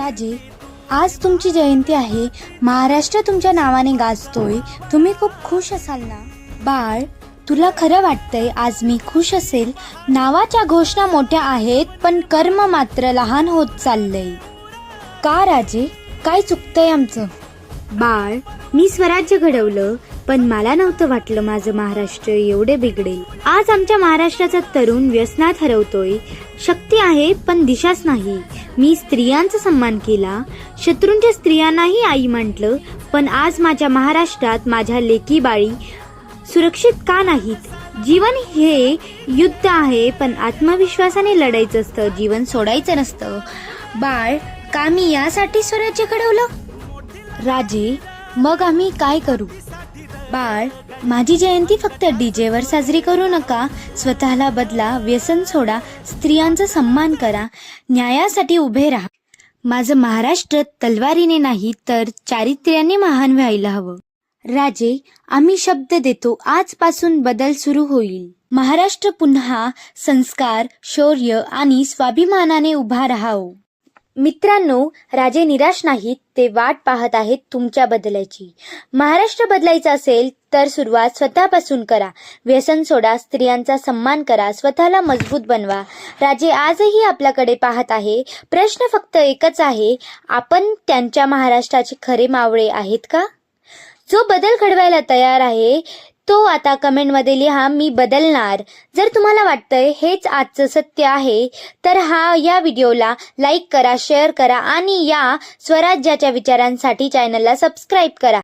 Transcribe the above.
राजे, आज तुमची जयंती आहे. महाराष्ट्र तुमच्या नावाने गाजतोय. तुम्ही खूप खुश असाल ना? बाळ, तुला खरं वाटतंय आज मी खुश असेल? नावाच्या घोषणा मोठ्या आहेत, पण कर्म मात्र लहान होत चाललंय. का राजे, काय चुकतंय आमचं? बाळ, मी स्वराज्य घडवलं, पण मला नव्हतं वाटलं माझं महाराष्ट्र एवढे बिघडेल. आज आमच्या महाराष्ट्राचा तरुण व्यसनात हरवतोय. शक्ती आहे पण दिशाच नाही. मी स्त्रियांचा सन्मान केला, शत्रूंच्या स्त्रियांनाही आई म्हटलं, पण आज माझ्या महाराष्ट्रात माझ्या लेकी बाळी सुरक्षित का नाहीत? जीवन हे युद्ध आहे, पण आत्मविश्वासाने लढायचं असतं, जीवन सोडायचं नसतं. बाळ, का मी यासाठी स्वराज्य घडवलं? राजे, मग आम्ही काय करू? बाळ, माझी जयंती फक्त डीजे वर साजरी करू नका. स्वतःला बदला, व्यसन सोडा, स्त्रियांचा सन्मान करा, न्यायासाठी उभे राहा. माझं महाराष्ट्र तलवारीने नाही तर चारित्र्याने महान व्हायला हवं. राजे, आम्ही शब्द देतो, आजपासून बदल सुरू होईल. महाराष्ट्र पुन्हा संस्कार, शौर्य आणि स्वाभिमानाने उभा राहावं. मित्रांनो, राजे निराश नाहीत, ते वाट पाहत आहेत तुमच्या बदलाची. महाराष्ट्र बदलायचा असेल तर सुरुवात स्वतःपासून करा. व्यसन सोडा, स्त्रियांचा सन्मान करा, स्वतःला मजबूत बनवा. राजे आजही आपल्याकडे पाहत आहे. प्रश्न फक्त एकच आहे, आपण त्यांच्या महाराष्ट्राचे खरे मावळे आहेत का? जो बदल घडवायला तयार आहे तो आता कमेंटमध्ये लिहा, मी बदलणार. जर तुम्हाला वाटतंय हेच आजचं सत्य आहे तर या व्हिडिओला लाईक करा, शेअर करा आणि या स्वराज्याच्या विचारांसाठी चॅनलला सबस्क्राईब करा.